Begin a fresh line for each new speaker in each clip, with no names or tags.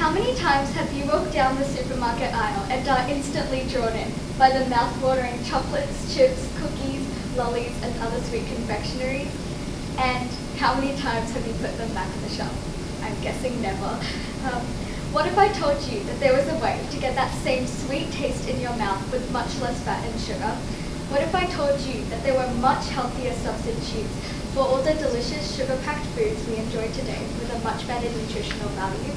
How many times have you walked down the supermarket aisle and are instantly drawn in by the mouth-watering chocolates, chips, cookies, lollies, and other sweet confectioneries? And how many times have you put them back on the shelf? I'm guessing never. What if I told you that there was a way to get that same sweet taste in your mouth with much less fat and sugar? What if I told you that there were much healthier substitutes for all the delicious sugar-packed foods we enjoy today with a much better nutritional value?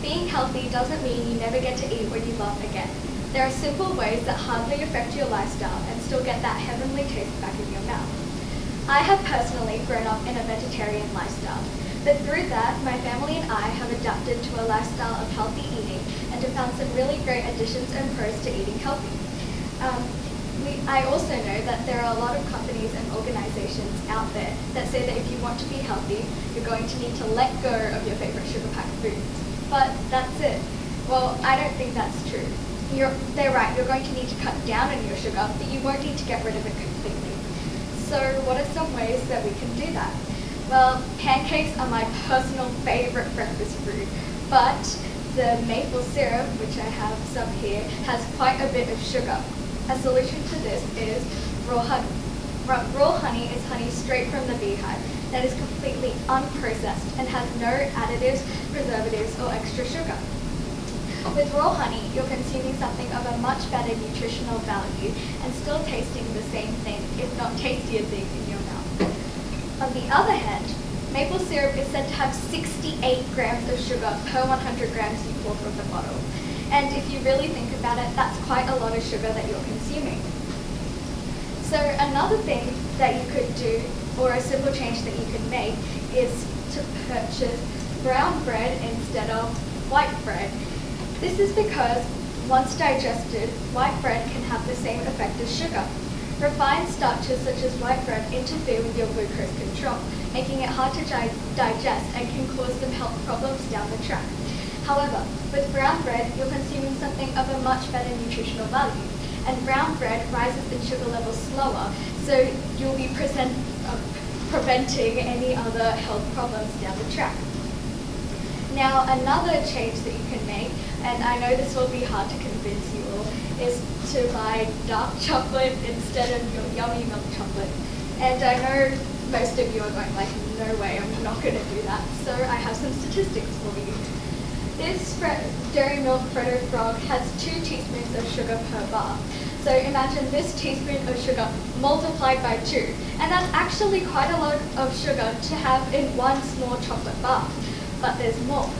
Being healthy doesn't mean you never get to eat what you love again. There are simple ways that hardly affect your lifestyle and still get that heavenly taste back in your mouth. I have personally grown up in a vegetarian lifestyle, but through that, my family and I have adapted to a lifestyle of healthy eating and have found some really great additions and pros to eating healthy. I also know that there are a lot of companies and organisations out there that say that if you want to be healthy, you're going to need to let go of your favourite sugar-packed foods. But that's it. Well, I don't think that's true. They're right, you're going to need to cut down on your sugar, but you won't need to get rid of it completely. So what are some ways that we can do that? Well, pancakes are my personal favourite breakfast food, but the maple syrup, which I have some here, has quite a bit of sugar. A solution to this is raw honey. Raw honey is honey straight from the beehive that is completely unprocessed and has no additives, preservatives, or extra sugar. With raw honey, you're consuming something of a much better nutritional value and still tasting the same thing, if not tastier thing, in your mouth. On the other hand, maple syrup is said to have 68 grams of sugar per 100 grams you pour from the bottle. And if you really think about it, that's quite a lot of sugar that you're consuming. So another thing that you could do, or a simple change that you can make, is to purchase brown bread instead of white bread. This is because, once digested, white bread can have the same effect as sugar. Refined starches such as white bread interfere with your glucose control, making it hard to digest and can cause some health problems down the track. However, with brown bread, you're consuming something of a much better nutritional value, and brown bread rises in sugar levels slower, so you'll be preventing any other health problems down the track. Now, another change that you can make, and I know this will be hard to convince you all, is to buy dark chocolate instead of your yummy milk chocolate. And I know most of you are going like, no way, I'm not going to do that. So I have some statistics for you. This Dairy Milk Freddo Frog has 2 teaspoons of sugar per bar. So imagine this teaspoon of sugar multiplied by 2. And that's actually quite a lot of sugar to have in one small chocolate bar. But there's more.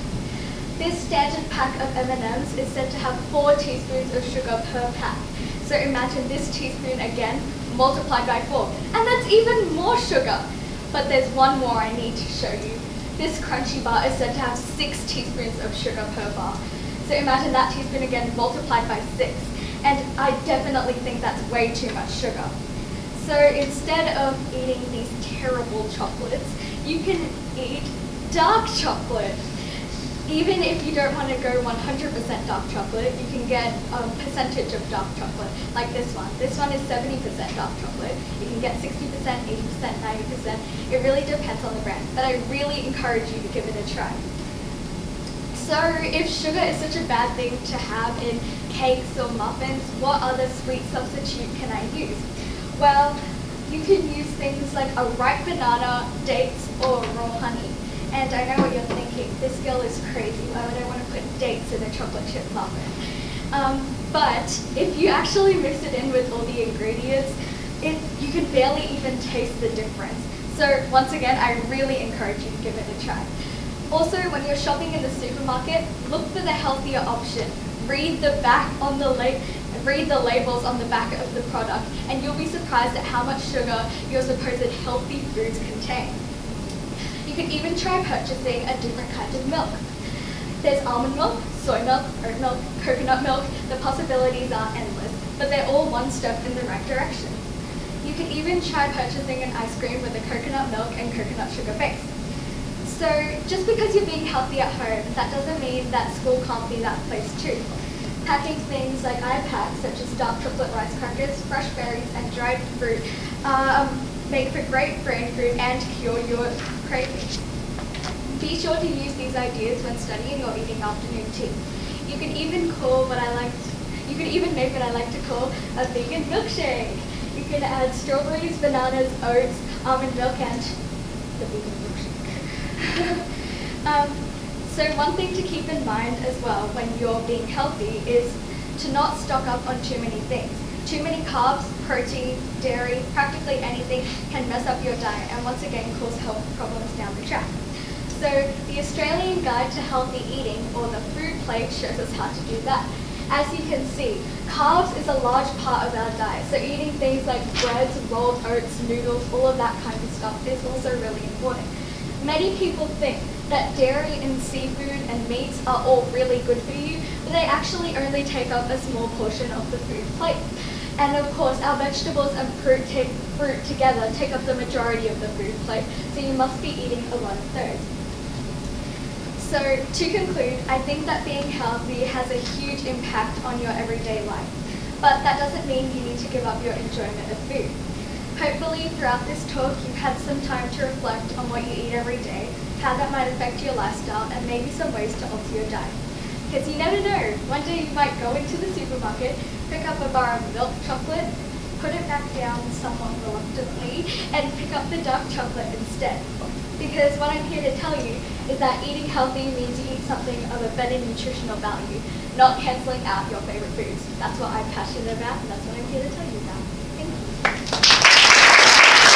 This standard pack of M&Ms is said to have 4 teaspoons of sugar per pack. So imagine this teaspoon again multiplied by 4. And that's even more sugar. But there's one more I need to show you. This crunchy bar is said to have 6 teaspoons of sugar per bar. So imagine that teaspoon again multiplied by 6. And I definitely think that's way too much sugar. So instead of eating these terrible chocolates, you can eat dark chocolate. Even if you don't want to go 100% dark chocolate, you can get a percentage of dark chocolate, like this one. This one is 70% dark chocolate. You can get 60%, 80%, 90%. It really depends on the brand, but I really encourage you to give it a try. So if sugar is such a bad thing to have in cakes or muffins, what other sweet substitute can I use? Well, you can use things like a ripe banana, dates, or raw honey. And I know what you're thinking, this girl is crazy, why would I want to put dates in a chocolate chip muffin? But if you actually mix it in with all the ingredients, you can barely even taste the difference. So once again, I really encourage you to give it a try. Also, when you're shopping in the supermarket, look for the healthier option. Read the labels on the back of the product, and you'll be surprised at how much sugar your supposed healthy foods contain. You can even try purchasing a different kind of milk. There's almond milk, soy milk, oat milk, coconut milk. The possibilities are endless, but they're all one step in the right direction. You can even try purchasing an ice cream with a coconut milk and coconut sugar base. So just because you're being healthy at home, that doesn't mean that school can't be that place too. Packing things like I pack, such as dark chocolate rice crackers, fresh berries, and dried fruit, make for great brain food and cure your cravings. Be sure to use these ideas when studying or eating afternoon tea. You can even make what I like to call a vegan milkshake. You can add strawberries, bananas, oats, almond milk, and the vegan milkshake. So one thing to keep in mind as well when you're being healthy is to not stock up on too many things. Too many carbs, protein, dairy, practically anything can mess up your diet and once again cause health problems down the track. So the Australian Guide to Healthy Eating, or the Food Plate, shows us how to do that. As you can see, carbs is a large part of our diet, so eating things like breads, rolled oats, noodles, all of that kind of stuff is also really important. Many people think that dairy and seafood and meats are all really good for you, but they actually only take up a small portion of the food plate. And of course, our vegetables and fruit together take up the majority of the food plate, so you must be eating a lot of those. So to conclude, I think that being healthy has a huge impact on your everyday life, but that doesn't mean you need to give up your enjoyment of food. Hopefully throughout this talk you've had some time to reflect on what you eat every day, how that might affect your lifestyle, and maybe some ways to alter your diet. Because you never know, one day you might go into the supermarket, pick up a bar of milk chocolate, put it back down somewhat reluctantly, and pick up the dark chocolate instead. Because what I'm here to tell you is that eating healthy means you eat something of a better nutritional value, not cancelling out your favorite foods. That's what I'm passionate about, and that's what I'm here to tell you about. Thank you.